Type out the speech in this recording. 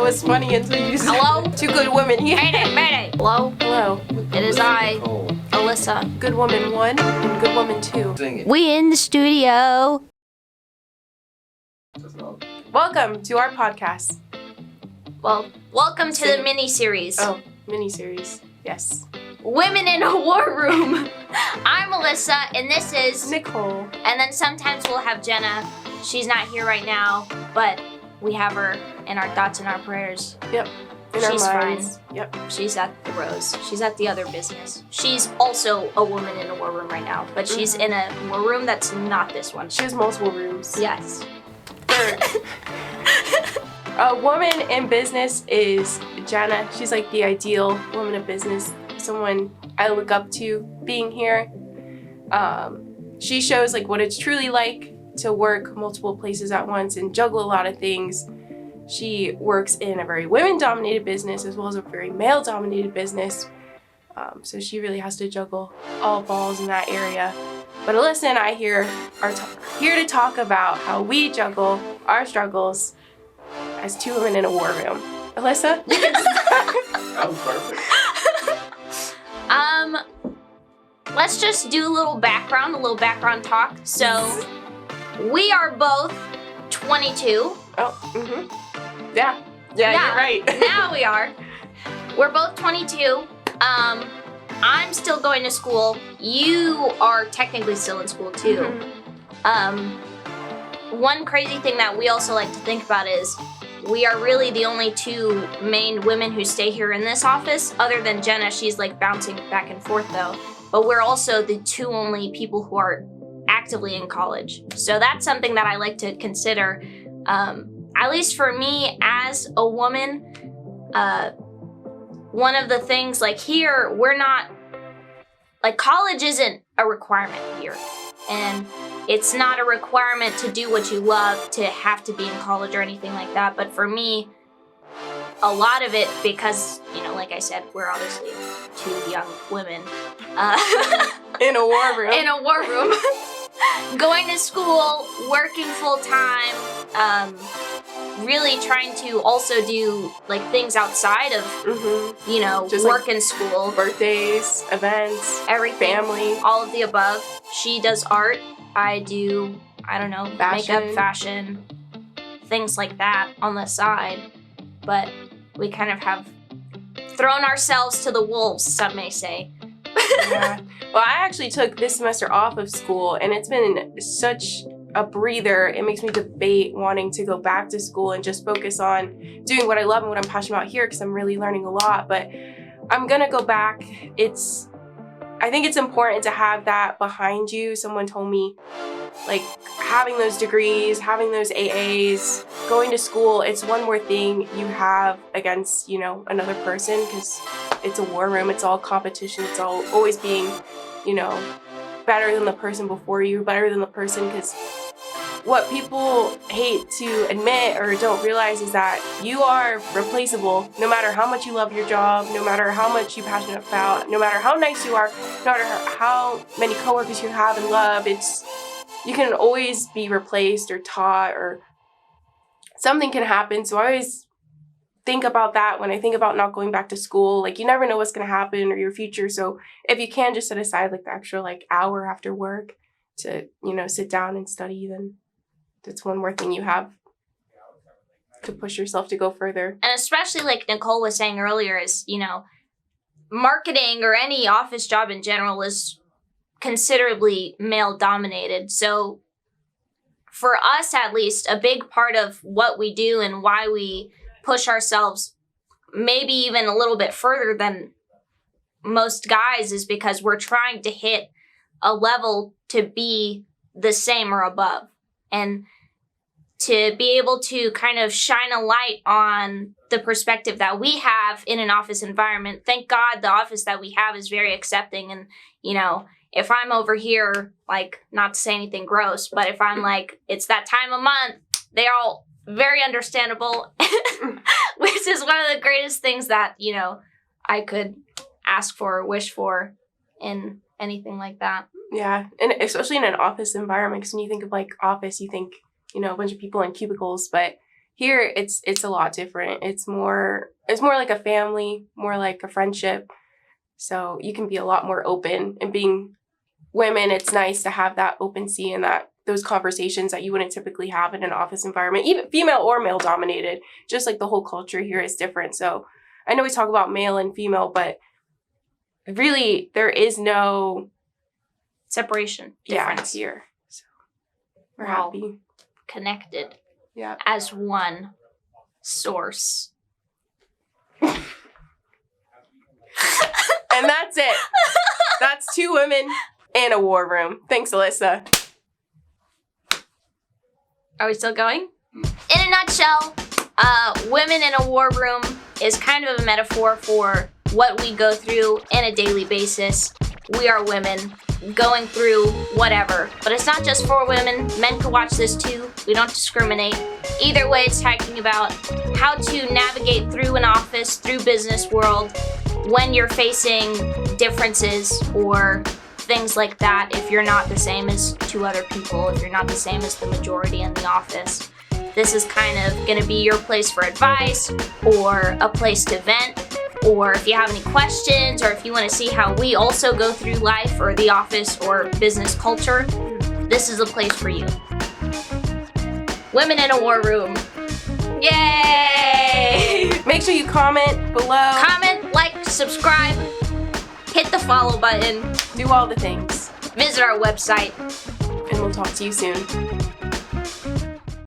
was funny until you said Hello? two good women here. Mayday! Hello? Hello. It is I, Alyssa. Good woman 1 and good woman 2. Sing it. We in the studio. Welcome to our podcast. Well, welcome to the mini-series. Oh, mini-series. Yes. Women in a War Room. I'm Alyssa, and this is... Nicole. And then sometimes we'll have Jenna. She's not here right now, but we have her in our thoughts and our prayers. Yep. In She's our fine. minds. Yep. She's at the Rose. She's at the other business. She's also a woman in a war room right now, but she's in a war room that's not this one. She has multiple rooms. Yes. Third. A woman in business is Jenna. She's like the ideal woman of business. Someone I look up to being here. She shows like what it's truly like to work multiple places at once and juggle a lot of things. She works in a very women-dominated business as well as a very male-dominated business. So she really has to juggle all balls in that area. But Alyssa and I here are here to talk about how we juggle our struggles as two women in a war room. Alyssa? That was perfect. Let's just do a little background talk. So, we are both 22. Oh, Yeah, you're right. Now we are. We're both 22. I'm still going to school. You are technically still in school too. One crazy thing that we also like to think about is we are really the only two main women who stay here in this office, other than Jenna. She's like bouncing back and forth though. But we're also the two only people who are actively in college. So that's something that I like to consider. At least for me as a woman, one of the things like here, we're not, like college isn't a requirement here. And it's not a requirement to do what you love to have to be in college or anything like that. But for me, a lot of it, because, you know, like I said, we're obviously two young women. In a war room. In a war room. Going to school, working full time, really trying to also do like things outside of, you know, Just work like and school. Birthdays, events, Everything. family. All of the above. She does art. I do, I don't know, Fashion. makeup, fashion, things like that on the side. But we kind of have thrown ourselves to the wolves, some may say. Yeah. Well, I actually took this semester off of school, and it's been such a breather. It makes me debate wanting to go back to school and just focus on doing what I love and what I'm passionate about here because I'm really learning a lot. But I'm gonna go back. I think it's important to have that behind you. Someone told me, like, having those degrees, having those AAs, going to school, it's one more thing you have against, you know, another person because it's a war room. It's all competition. It's all always being, you know, better than the person before you, better than the person, because what people hate to admit or don't realize is that you are replaceable no matter how much you love your job, no matter how much you're passionate about, no matter how nice you are, no matter how many coworkers you have and love. You can always be replaced or taught or something can happen. So I always think about that when I think about not going back to school. Like, you never know what's going to happen or your future. So if you can just set aside like the extra like hour after work to, you know, sit down and study, then that's one more thing you have to push yourself to go further. And especially like Nicole was saying earlier is, you know, marketing or any office job in general is considerably male dominated. So for us, at least, a big part of what we do and why we push ourselves maybe even a little bit further than most guys is because we're trying to hit a level to be the same or above. And to be able to kind of shine a light on the perspective that we have in an office environment. Thank God the office that we have is very accepting. And, you know, if I'm over here, like, not to say anything gross, but if I'm like, it's that time of month, they're all very understandable, which is one of the greatest things that, you know, I could ask for or wish for in anything like that. Yeah, and especially in an office environment, because when you think of like office, you think, you know, a bunch of people in cubicles, but Here, it's a lot different. It's more like a family, more like a friendship. So you can be a lot more open. And being women, it's nice to have that open-sea and those conversations that you wouldn't typically have in an office environment, even female or male dominated. Just like the whole culture here is different. So I know we talk about male and female, but really there is no separation difference here. So we're Wow. happy. Connected Yeah. as one source. And that's it. That's 2 women in a war room. Thanks, Alyssa. Are we still going? In a nutshell, women in a war room is kind of a metaphor for what we go through in a daily basis. We are women going through whatever. But it's not just for women. Men can watch this too. We don't discriminate. Either way, it's talking about how to navigate through an office, through business world, when you're facing differences or things like that. If you're not the same as 2 other people, if you're not the same as the majority in the office, this is kind of going to be your place for advice or a place to vent. Or if you have any questions, or if you want to see how we also go through life or the office or business culture, this is a place for you. Women in a war room. Yay! Make sure you comment below. Comment, like, subscribe, hit the follow button, Do all the things. visit our website. And we'll talk to you soon.